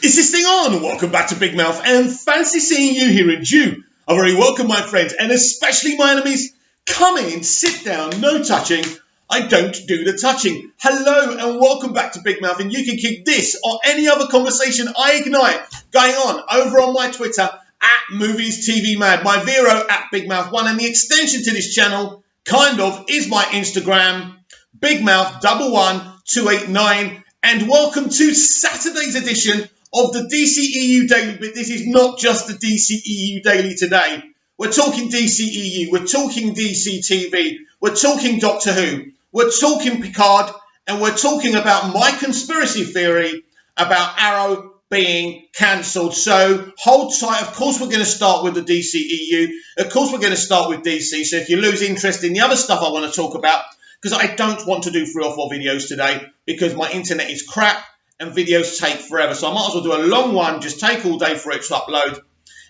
Is this thing on? Welcome back to Big Mouth, and fancy seeing you here in June. A very welcome, my friends, and especially my enemies. Come in, sit down, no touching. I don't do the touching. Hello and welcome back to Big Mouth, and you can keep this or any other conversation I ignite going on over on my Twitter at Movies TV Mad, my Vero at Big Mouth 1, and the extension to this channel, kind of, is my Instagram, Big Mouth 11289, and welcome to Saturday's edition of the DCEU Daily. But this is not just the DCEU Daily today. We're talking DCEU, we're talking DC TV, we're talking Doctor Who, we're talking Picard, and we're talking about my conspiracy theory about Arrow being cancelled. So hold tight. Of course, we're going to start with the DCEU. Of course, we're going to start with DC. So if you lose interest in the other stuff I want to talk about, because I don't want to do 3 or 4 videos today because my internet is crap and videos take forever. So I might as well do a long one, just take all day for it to upload,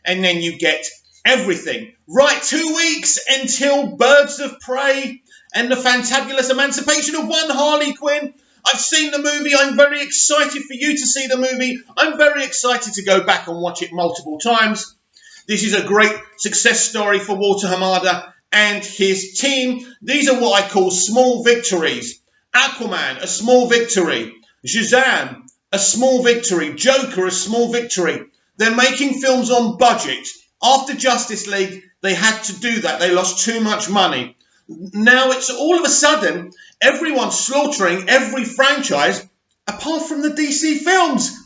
and then you get everything. Right, 2 weeks until Birds of Prey and the fantabulous emancipation of one Harley Quinn. I've seen the movie. I'm very excited for you to see the movie. I'm very excited to go back and watch it multiple times. This is a great success story for Walter Hamada and his team. These are what I call small victories. Aquaman, a small victory. Shazam, a small victory. Joker, a small victory. They're making films on budget. After Justice League, they had to do that. They lost too much money. Now it's all of a sudden, everyone's slaughtering every franchise apart from the DC films.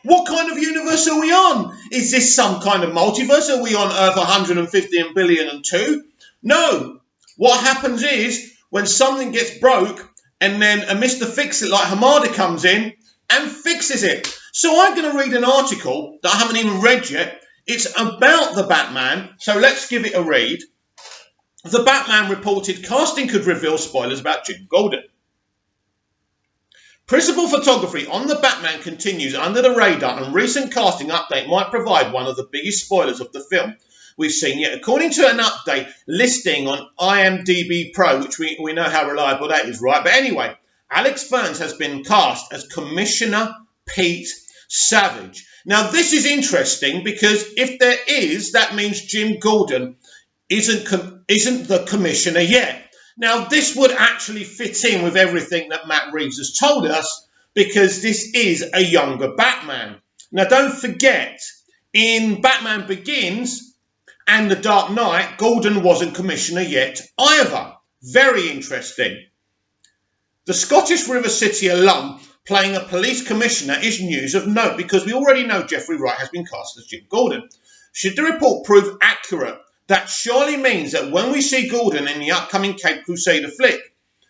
What kind of universe are we on? Is this some kind of multiverse? Are we on Earth 150 billion and 2? No. What happens is, when something gets broke, and then a Mr. Fix-It like Hamada comes in and fixes it. So I'm going to read an article that I haven't even read yet. It's about the Batman, so let's give it a read. The Batman reported casting could reveal spoilers about Jim Gordon. Principal photography on the Batman continues under the radar, and recent casting update might provide one of the biggest spoilers of the film we've seen yet. According to an update listing on IMDb Pro, which we know how reliable that is, right? But anyway, Alex Ferns has been cast as Commissioner Pete Savage. Now, this is interesting because if there is, that means Jim Gordon isn't the commissioner yet. Now, this would actually fit in with everything that Matt Reeves has told us, because this is a younger Batman. Now, don't forget, in Batman Begins and The Dark Knight, Gordon wasn't commissioner yet either. Very interesting. The Scottish River City alum playing a police commissioner is news of note, because we already know Jeffrey Wright has been cast as Jim Gordon. Should the report prove accurate, that surely means that when we see Gordon in the upcoming Cape Crusader flick,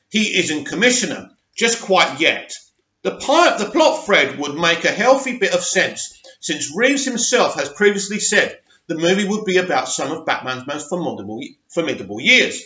he isn't commissioner, just quite yet. The plot thread would make a healthy bit of sense, since Reeves himself has previously said the movie would be about some of Batman's most formidable years.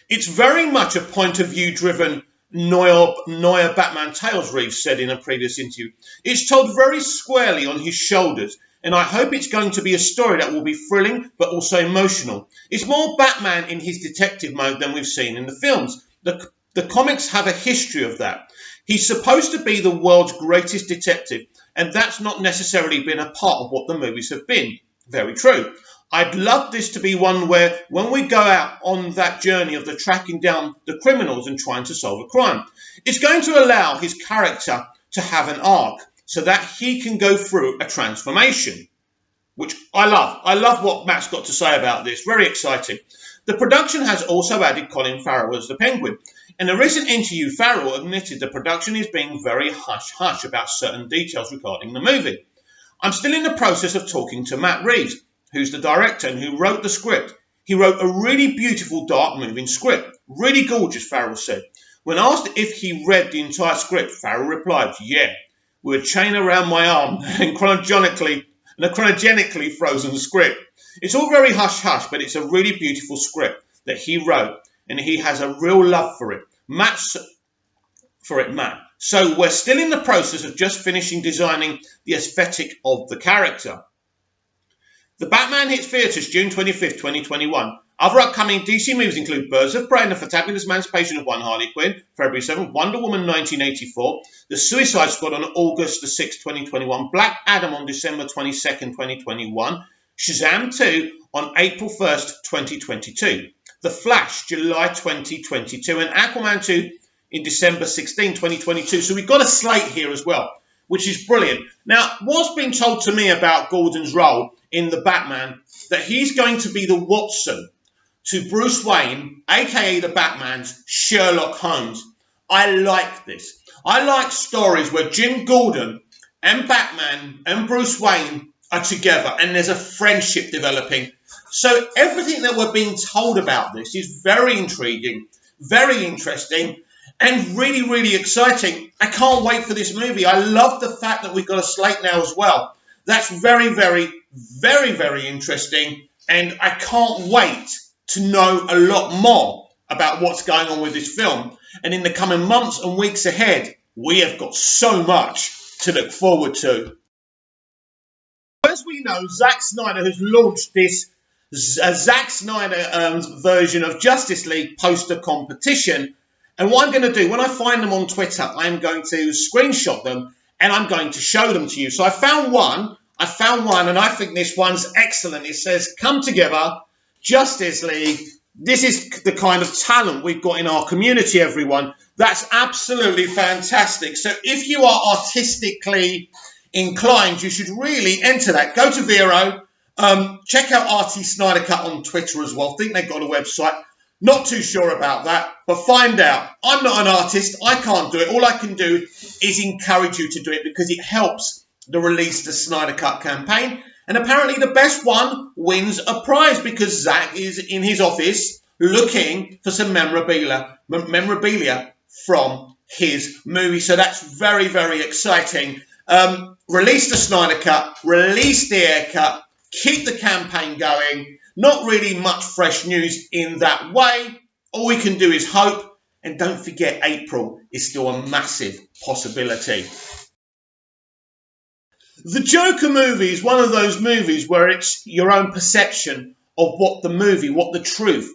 It's very much a point-of-view-driven Neuer Batman Tales, Reeves said in a previous interview. It's told very squarely on his shoulders, and I hope it's going to be a story that will be thrilling but also emotional. It's more Batman in his detective mode than we've seen in the films. The comics have a history of that. He's supposed to be the world's greatest detective, and that's not necessarily been a part of what the movies have been. Very true. I'd love this to be one where, when we go out on that journey of the tracking down the criminals and trying to solve a crime, it's going to allow his character to have an arc so that he can go through a transformation, which I love. I love what Matt's got to say about this. Very exciting. The production has also added Colin Farrell as the Penguin. In a recent interview, Farrell admitted the production is being very hush-hush about certain details regarding the movie. I'm still in the process of talking to Matt Reeves, who's the director and who wrote the script. He wrote a really beautiful, dark, moving script. Really gorgeous, Farrell said. When asked if he read the entire script, Farrell replied, yeah, with a chain around my arm and a chronogenically frozen script. It's all very hush-hush, but it's a really beautiful script that he wrote, and he has a real love for it. Matt. So we're still in the process of just finishing designing the aesthetic of the character. The Batman hits theatres June 25th, 2021. Other upcoming DC movies include Birds of Prey and the Fantabulous Emancipation of One Harley Quinn, February 7th, Wonder Woman 1984, The Suicide Squad on August the 6th, 2021, Black Adam on December 22nd, 2021, Shazam 2 on April 1st, 2022, The Flash, July 2022, and Aquaman 2 in December 16, 2022. So we've got a slate here as well, which is brilliant. Now, what's been told to me about Gordon's role in the Batman, that he's going to be the Watson to Bruce Wayne, aka the Batman's Sherlock Holmes. I like this. I like stories where Jim Gordon and Batman and Bruce Wayne are together and there's a friendship developing. So everything that we're being told about this is very intriguing, very interesting, and really, really exciting. I can't wait for this movie. I love the fact that we've got a slate now as well. That's very, very, very, very interesting. And I can't wait to know a lot more about what's going on with this film. And in the coming months and weeks ahead, we have got so much to look forward to. As we know, Zack Snyder has launched this Zack Snyder version of Justice League poster competition. And what I'm going to do, when I find them on Twitter, I'm going to screenshot them and I'm going to show them to you. So I found one, and I think this one's excellent. It says, "Come together, Justice League." This is the kind of talent we've got in our community, everyone. That's absolutely fantastic. So if you are artistically inclined, you should really enter that. Go to Vero. Check out RT Snyder Cut on Twitter as well. I think they've got a website. Not too sure about that, but find out. I'm not an artist. I can't do it. All I can do is encourage you to do it because it helps the Release the Snyder Cut campaign. And apparently the best one wins a prize because Zach is in his office looking for some memorabilia from his movie. So that's very, very exciting. Release the Snyder Cut, release the Air Cut, keep the campaign going. Not really much fresh news in that way. All we can do is hope. And don't forget, April is still a massive possibility. The Joker movie is one of those movies where it's your own perception of what the truth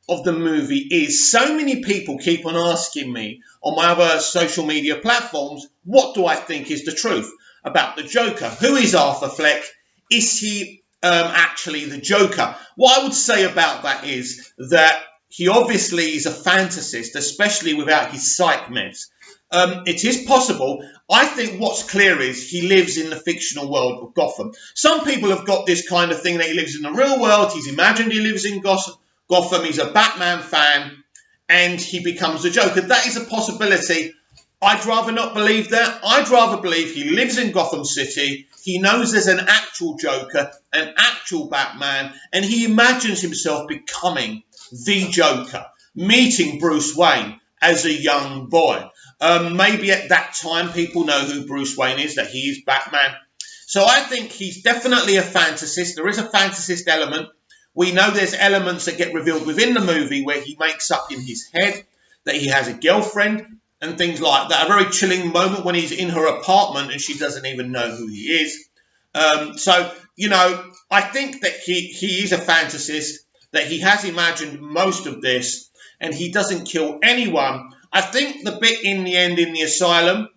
of the movie is. So many people keep on asking me on my other social media platforms, what do I think is the truth about the Joker? Who is Arthur Fleck? Is he actually the Joker? What I would say about that is that he obviously is a fantasist, especially without his psych meds. It is possible. I think what's clear is he lives in the fictional world of Gotham. Some people have got this kind of thing that he lives in the real world. He's imagined he lives in Gotham. He's a Batman fan and he becomes the Joker. That is a possibility. I'd rather not believe that. I'd rather believe he lives in Gotham City. He knows there's an actual Joker, an actual Batman, and he imagines himself becoming the Joker, meeting Bruce Wayne as a young boy. Maybe at that time people know who Bruce Wayne is, that he is Batman. So I think he's definitely a fantasist. There is a fantasist element. We know there's elements that get revealed within the movie where he makes up in his head that he has a girlfriend and things like that. A very chilling moment when he's in her apartment and she doesn't even know who he is. So, you know, I think that he is a fantasist, that he has imagined most of this and he doesn't kill anyone. I think the bit in the end in the asylum,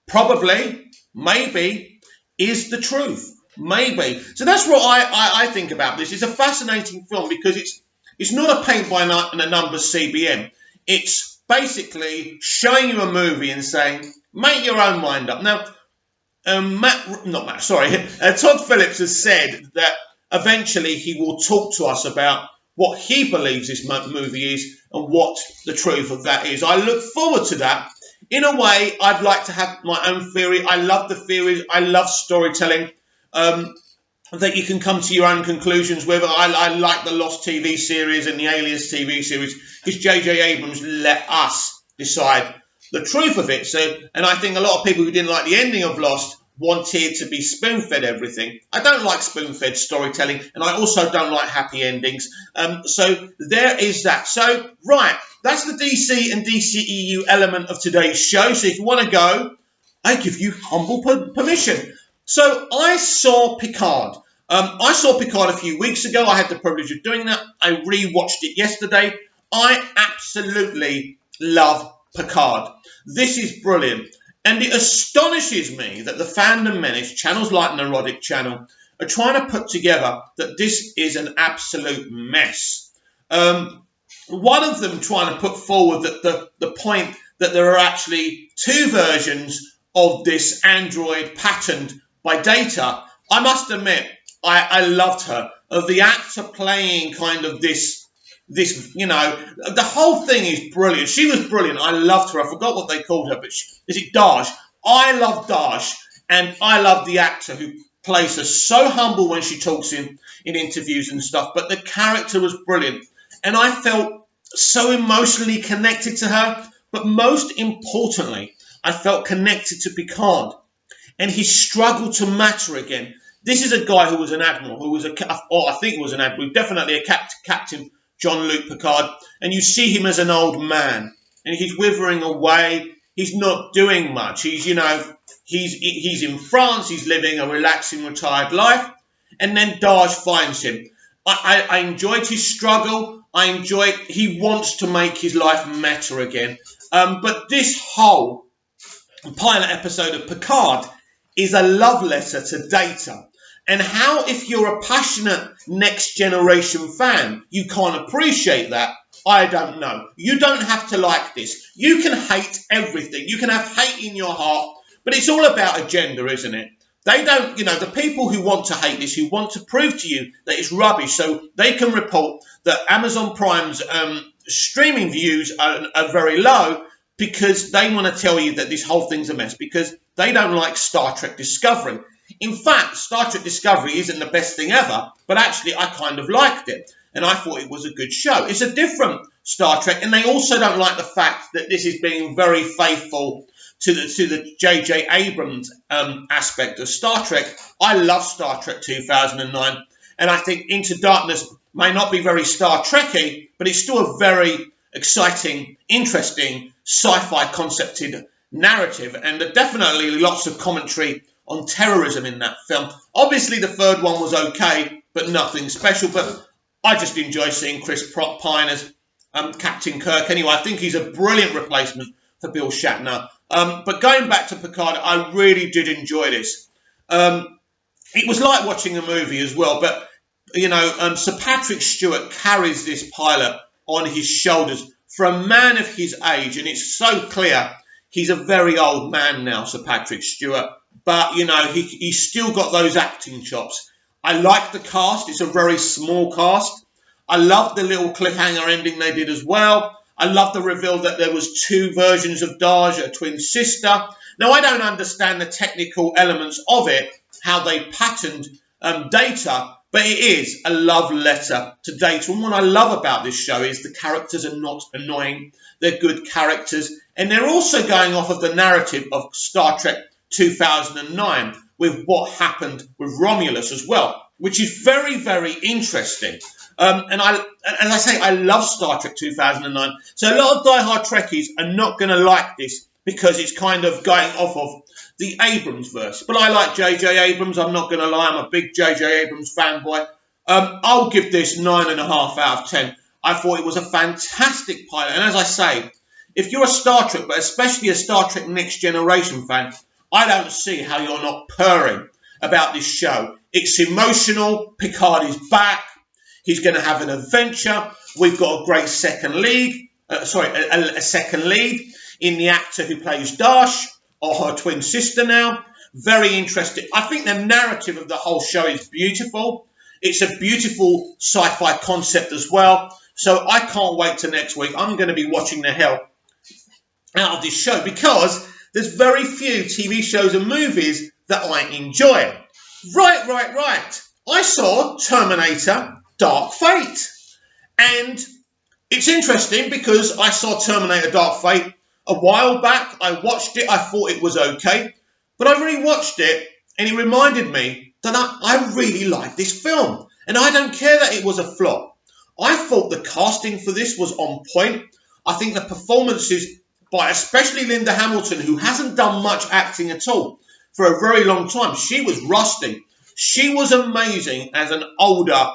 probably, maybe, is the truth. Maybe. So that's what I think about this. It's a fascinating film because it's not a paint by the numbers CBM. It's basically showing you a movie and saying, make your own mind up. Now, Todd Phillips has said that eventually he will talk to us about what he believes this movie is and what the truth of that is. I look forward to that. In a way, I'd like to have my own theory. I love the theories. I love storytelling. That you can come to your own conclusions with. I like the Lost TV series and the Alias TV series because J.J. Abrams let us decide the truth of it. So, and I think a lot of people who didn't like the ending of Lost wanted to be spoon-fed everything. I don't like spoon-fed storytelling, and I also don't like happy endings. So there is that. So, right, that's the DC and DCEU element of today's show. So if you want to go, I give you humble permission. So I saw Picard. I saw Picard a few weeks ago. I had the privilege of doing that. I rewatched it yesterday. I absolutely love Picard. This is brilliant. And it astonishes me that the fandom menace, channels like Neurotic Channel, are trying to put together that this is an absolute mess. One of them trying to put forward that the point that there are actually two versions of this android patterned by Data. I must admit, I loved her. The actor playing kind of this, the whole thing is brilliant. She was brilliant. I loved her. I forgot what they called her, but is it Daj? I love Daj, and I love the actor who plays her. So humble when she talks in interviews and stuff, but the character was brilliant. And I felt so emotionally connected to her, but most importantly, I felt connected to Picard and his struggle to matter again. This is a guy who was an admiral, I think he was an admiral, definitely a Captain Jean-Luc Picard, and you see him as an old man, and he's withering away. He's not doing much. He's in France. He's living a relaxing, retired life, and then Daj finds him. I enjoyed his struggle. He wants to make his life matter again. But this whole pilot episode of Picard is a love letter to Data. And how, if you're a passionate Next Generation fan, you can't appreciate that, I don't know. You don't have to like this. You can hate everything. You can have hate in your heart, but it's all about agenda, isn't it? They don't, the people who want to hate this, who want to prove to you that it's rubbish, so they can report that Amazon Prime's streaming views are very low because they want to tell you that this whole thing's a mess, because they don't like Star Trek Discovery. In fact, Star Trek Discovery isn't the best thing ever, but actually I kind of liked it, and I thought it was a good show. It's a different Star Trek, and they also don't like the fact that this is being very faithful to the J.J. Abrams aspect of Star Trek. I love Star Trek 2009, and I think Into Darkness may not be very Star Trek-y, but it's still a very exciting, interesting, sci-fi concepted narrative, and definitely lots of commentary on terrorism in that film. Obviously, the third one was okay, but nothing special. But I just enjoy seeing Chris Pine as Captain Kirk. Anyway, I think he's a brilliant replacement for Bill Shatner. But going back to Picard, I really did enjoy this. It was like watching a movie as well. But, Sir Patrick Stewart carries this pilot on his shoulders for a man of his age. And it's so clear he's a very old man now, Sir Patrick Stewart. But, he's still got those acting chops. I like the cast. It's a very small cast. I love the little cliffhanger ending they did as well. I love the reveal that there was two versions of Daj, a twin sister. Now, I don't understand the technical elements of it, how they patterned Data, but it is a love letter to Data. And what I love about this show is the characters are not annoying. They're good characters. And they're also going off of the narrative of Star Trek 2009 with what happened with Romulus as well, which is very, very interesting. And I say I love Star Trek 2009. So a lot of diehard Trekkies are not going to like this because it's kind of going off of the Abrams verse. But I like J.J. Abrams. I'm not going to lie. I'm a big J.J. Abrams fanboy. I'll give this 9.5 out of 10. I thought it was a fantastic pilot. And as I say, if you're a Star Trek, but especially a Star Trek Next Generation fan, I don't see how you're not purring about this show. It's emotional. Picard is back. He's going to have an adventure. We've got a great second lead. A second lead in the actor who plays Dash, or her twin sister now. Very interesting. I think the narrative of the whole show is beautiful. It's a beautiful sci-fi concept as well. So I can't wait till next week. I'm going to be watching the hell out of this show because there's very few TV shows and movies that I enjoy. Right. I saw Terminator Dark Fate. And it's interesting because I saw Terminator Dark Fate a while back. I watched it. I thought it was okay. But I rewatched it and it reminded me that I really like this film. And I don't care that it was a flop. I thought the casting for this was on point. I think the performances by especially Linda Hamilton, who hasn't done much acting at all for a very long time. She was rusty. She was amazing as an older,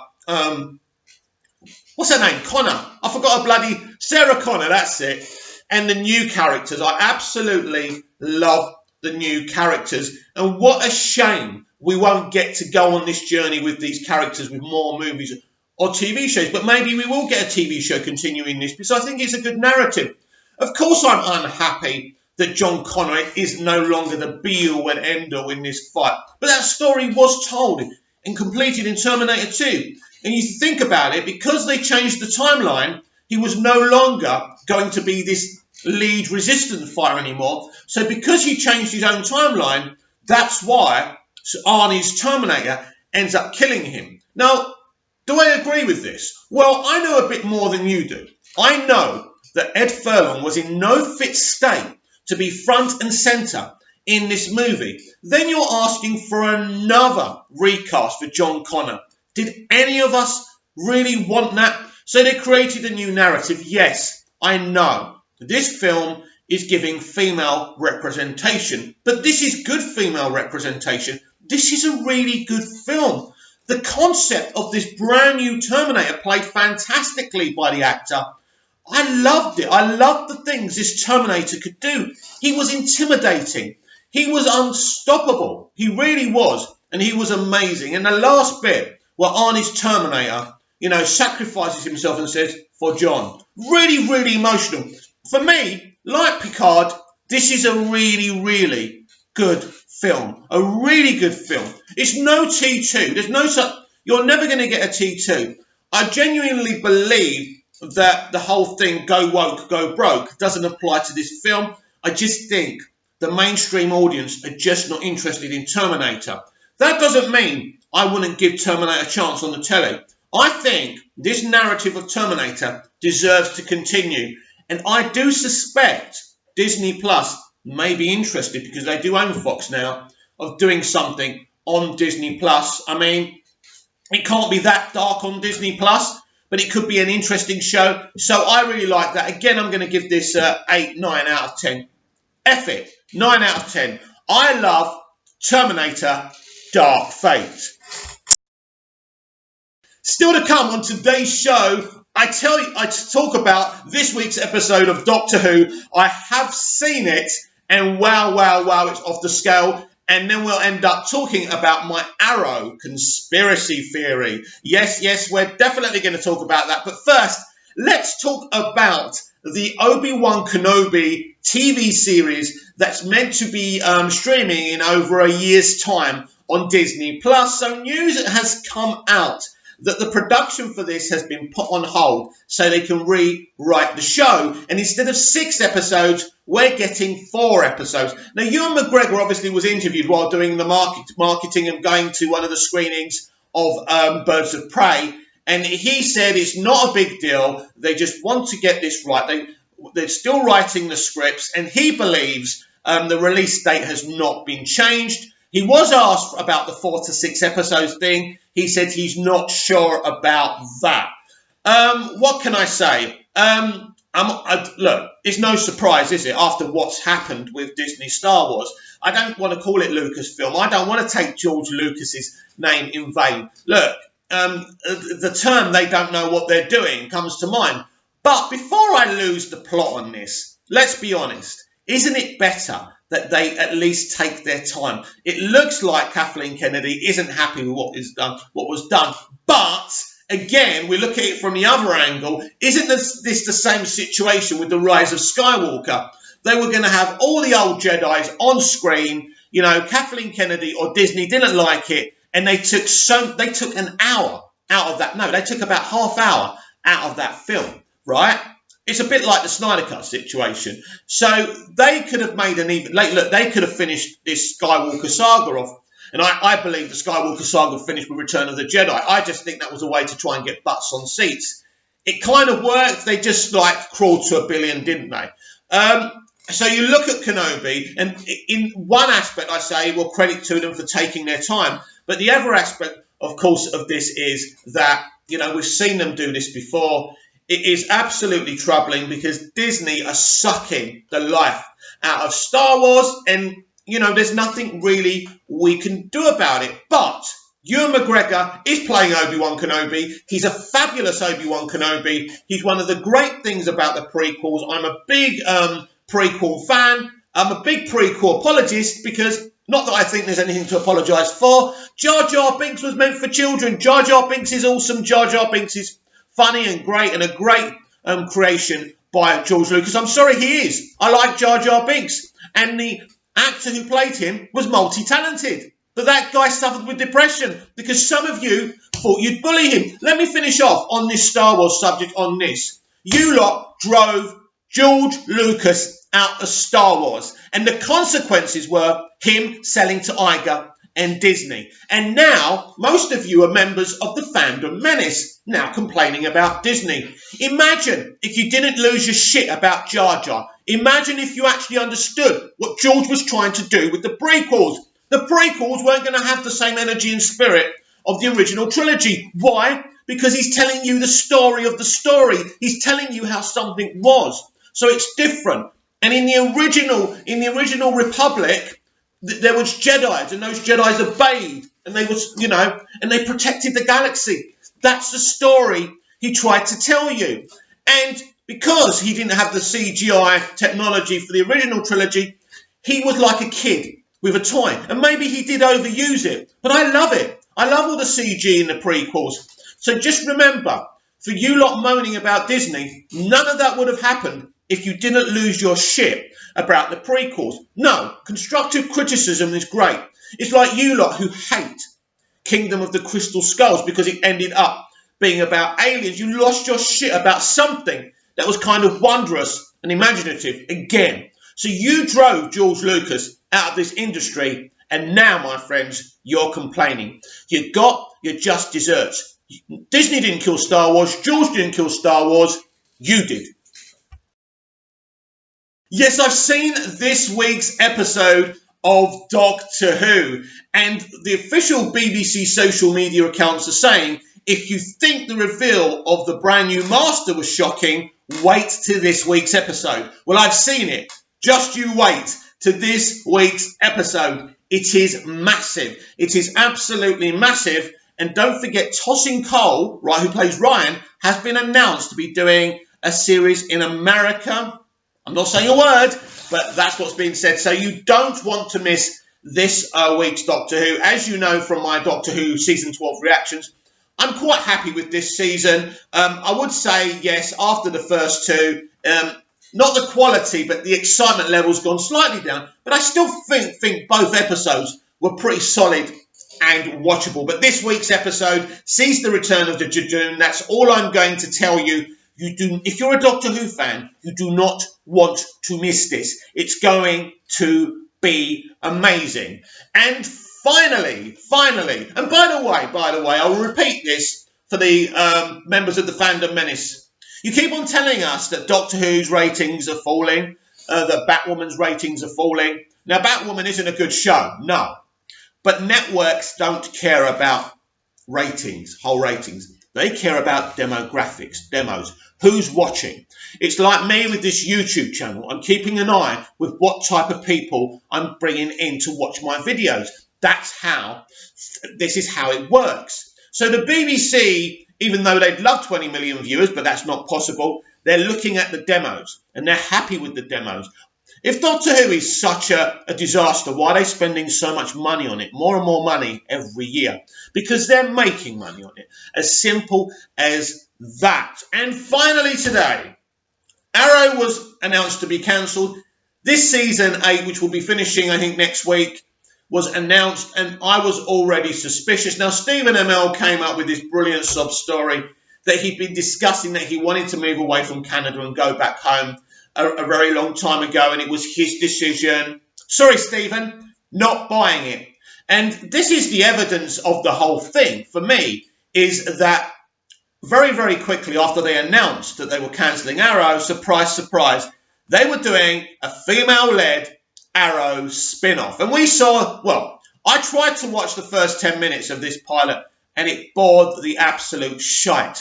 what's her name? Connor. I forgot her bloody Sarah Connor, that's it. And the new characters. I absolutely love the new characters. And what a shame we won't get to go on this journey with these characters with more movies or TV shows. But maybe we will get a TV show continuing this because I think it's a good narrative. Of course, I'm unhappy that John Connor is no longer the be-all and end-all in this fight. But that story was told and completed in Terminator 2. And you think about it, because they changed the timeline, he was no longer going to be this lead resistance fighter anymore. So because he changed his own timeline, that's why Arnie's Terminator ends up killing him. Now, do I agree with this? Well, I know a bit more than you do. I know that Ed Furlong was in no fit state to be front and centre in this movie. Then you're asking for another recast for John Connor. Did any of us really want that? So they created a new narrative. Yes, I know. This film is giving female representation. But this is good female representation. This is a really good film. The concept of this brand new Terminator played fantastically by the actor. I loved it. I loved the things this Terminator could do. He was intimidating. He was unstoppable. He really was. And he was amazing. And the last bit, where Arnie's Terminator, sacrifices himself and says, for John. Really, really emotional. For me, like Picard, this is a really, really good film. A really good film. It's no T2. There's no such... You're never going to get a T2. I genuinely believe that the whole thing, go woke, go broke, doesn't apply to this film. I just think the mainstream audience are just not interested in Terminator. That doesn't mean I wouldn't give Terminator a chance on the telly. I think this narrative of Terminator deserves to continue. And I do suspect Disney Plus may be interested, because they do own Fox now, of doing something on Disney Plus. I mean, it can't be that dark on Disney Plus, but it could be an interesting show. So I really like that. Again, I'm going to give this 8, 9 out of 10. F it. 9 out of 10. I love Terminator Dark Fate. Still to come on today's show, I talk about this week's episode of Doctor Who. I have seen it, and wow, it's off the scale. And then we'll end up talking about my Arrow conspiracy theory. Yes, we're definitely going to talk about that. But first, let's talk about the ObiWan Kenobi TV series that's meant to be streaming in over a year's time on Disney+. So news has come out that the production for this has been put on hold so they can rewrite the show. And instead of 6 episodes, we're getting 4 episodes. Now, Ewan McGregor obviously was interviewed while doing the marketing and going to one of the screenings of Birds of Prey. And he said it's not a big deal. They just want to get this right. They're still writing the scripts. And he believes the release date has not been changed. He was asked about the 4 to 6 episodes thing. He said he's not sure about that. What can I say? Look, it's no surprise, is it, after what's happened with Disney Star Wars? I don't want to call it Lucasfilm. I don't want to take George Lucas's name in vain. Look, the term "they don't know what they're doing" comes to mind. But before I lose the plot on this, let's be honest. Isn't it better that they at least take their time? It looks like Kathleen Kennedy isn't happy with what was done. But again, we look at it from the other angle. Isn't this the same situation with the Rise of Skywalker? They were going to have all the old Jedis on screen. Kathleen Kennedy or Disney didn't like it, and they took an hour out of that. No, they took about half hour out of that film, right? It's a bit like the Snyder Cut situation. So they could have made they could have finished this Skywalker saga off. And I believe the Skywalker saga finished with Return of the Jedi. I just think that was a way to try and get butts on seats. It kind of worked. They just crawled to $1 billion, didn't they? So you look at Kenobi, and in one aspect I say, well, credit to them for taking their time. But the other aspect, of course, of this is that, we've seen them do this before. It is absolutely troubling because Disney are sucking the life out of Star Wars, and, there's nothing really we can do about it. But Ewan McGregor is playing Obi-Wan Kenobi. He's a fabulous Obi-Wan Kenobi. He's one of the great things about the prequels. I'm a big prequel fan. I'm a big prequel apologist because, not that I think there's anything to apologise for. Jar Jar Binks was meant for children. Jar Jar Binks is awesome. Jar Jar Binks is funny and great and a great creation by George Lucas. I'm sorry, he is. I like Jar Jar Binks. And the actor who played him was multi-talented. But that guy suffered with depression because some of you thought you'd bully him. Let me finish off on this Star Wars subject on this. You lot drove George Lucas out of Star Wars. And the consequences were him selling to Iger and Disney. And now, most of you are members of the fandom menace, now complaining about Disney. Imagine if you didn't lose your shit about Jar Jar. Imagine if you actually understood what George was trying to do with the prequels. The prequels weren't going to have the same energy and spirit of the original trilogy. Why? Because he's telling you the story of the story. He's telling you how something was. So it's different. And in the original Republic, there was Jedis, and those Jedis obeyed, and and they protected the galaxy. That's the story he tried to tell you. And because he didn't have the CGI technology for the original trilogy, he was like a kid with a toy. And maybe he did overuse it, but I love it. I love all the CG in the prequels. So just remember, for you lot moaning about Disney, none of that would have happened if you didn't lose your shit about the prequels. No, constructive criticism is great. It's like you lot who hate Kingdom of the Crystal Skulls because it ended up being about aliens. You lost your shit about something that was kind of wondrous and imaginative again. So you drove George Lucas out of this industry, and now, my friends, you're complaining. You got your just desserts. Disney didn't kill Star Wars. George didn't kill Star Wars. You did. Yes, I've seen this week's episode of Doctor Who, and the official BBC social media accounts are saying, if you think the reveal of the brand new Master was shocking, wait to this week's episode. Well, I've seen it. Just you wait to this week's episode. It is massive. It is absolutely massive. And don't forget, Tosin Cole, right, who plays Ryan, has been announced to be doing a series in America. I'm not saying a word, but that's what's being said. So you don't want to miss this week's Doctor Who. As you know from my Doctor Who Season 12 reactions, I'm quite happy with this season. I would say, yes, after the first two, not the quality, but the excitement level's gone slightly down. But I still think both episodes were pretty solid and watchable. But this week's episode sees the return of the Jadoon. That's all I'm going to tell you. If you're a Doctor Who fan, you do not want to miss this. It's going to be amazing. And finally, and by the way, I will repeat this for the members of the Fandom Menace. You keep on telling us that Doctor Who's ratings are falling, that Batwoman's ratings are falling. Now, Batwoman isn't a good show, no. But networks don't care about ratings, whole ratings. They care about demographics, demos. Who's watching? It's like me with this YouTube channel. I'm keeping an eye with what type of people I'm bringing in to watch my videos. This is how it works. So the BBC, even though they'd love 20 million viewers, but that's not possible, they're looking at the demos and they're happy with the demos. If Doctor Who is such a disaster, why are they spending so much money on it? More and more money every year. Because they're making money on it. As simple as that. And finally today, Arrow was announced to be cancelled. This season 8, which will be finishing, I think, next week, was announced, and I was already suspicious. Now, Stephen Amell came up with this brilliant sob story that he'd been discussing, that he wanted to move away from Canada and go back home a very long time ago, and it was his decision. Sorry, Stephen, not buying it. And this is the evidence of the whole thing, for me, is that very, very quickly after they announced that they were cancelling Arrow, surprise, surprise, they were doing a female-led Arrow spin-off. And we saw, well, I tried to watch the first 10 minutes of this pilot, and it bored the absolute shite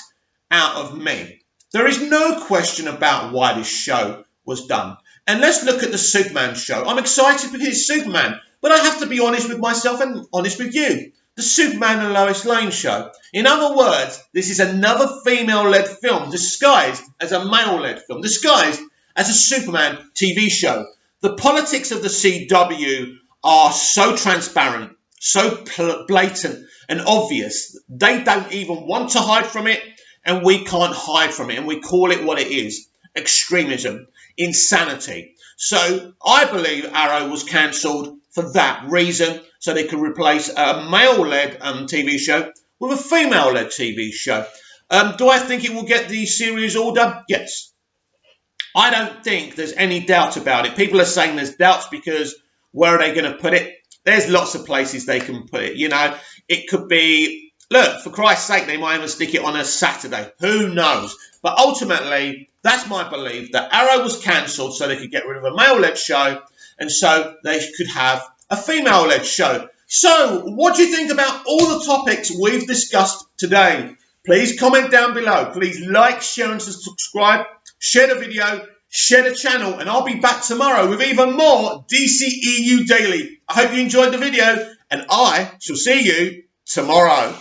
out of me. There is no question about why this show was done. And let's look at the Superman show. I'm excited because it's Superman, but I have to be honest with myself and honest with you. the Superman and Lois Lane show. In other words, this is another female-led film disguised as a male-led film, disguised as a Superman TV show. The politics of the CW are so transparent, so blatant and obvious. They don't even want to hide from it, and we can't hide from it, and we call it what it is: extremism, insanity. So I believe Arrow was cancelled for that reason, so they could replace a male-led TV show with a female-led TV show. Do I think it will get the series order? Yes. I don't think there's any doubt about it. People are saying there's doubts because where are they going to put it? There's lots of places they can put it. You know, it could be, look, for Christ's sake, they might even stick it on a Saturday. Who knows? But ultimately, that's my belief, that Arrow was cancelled so they could get rid of a male-led show, and so they could have a female-led show. So, what do you think about all the topics we've discussed today? Please comment down below. Please like, share and subscribe. Share the video, share the channel, and I'll be back tomorrow with even more DCEU Daily. I hope you enjoyed the video, and I shall see you tomorrow.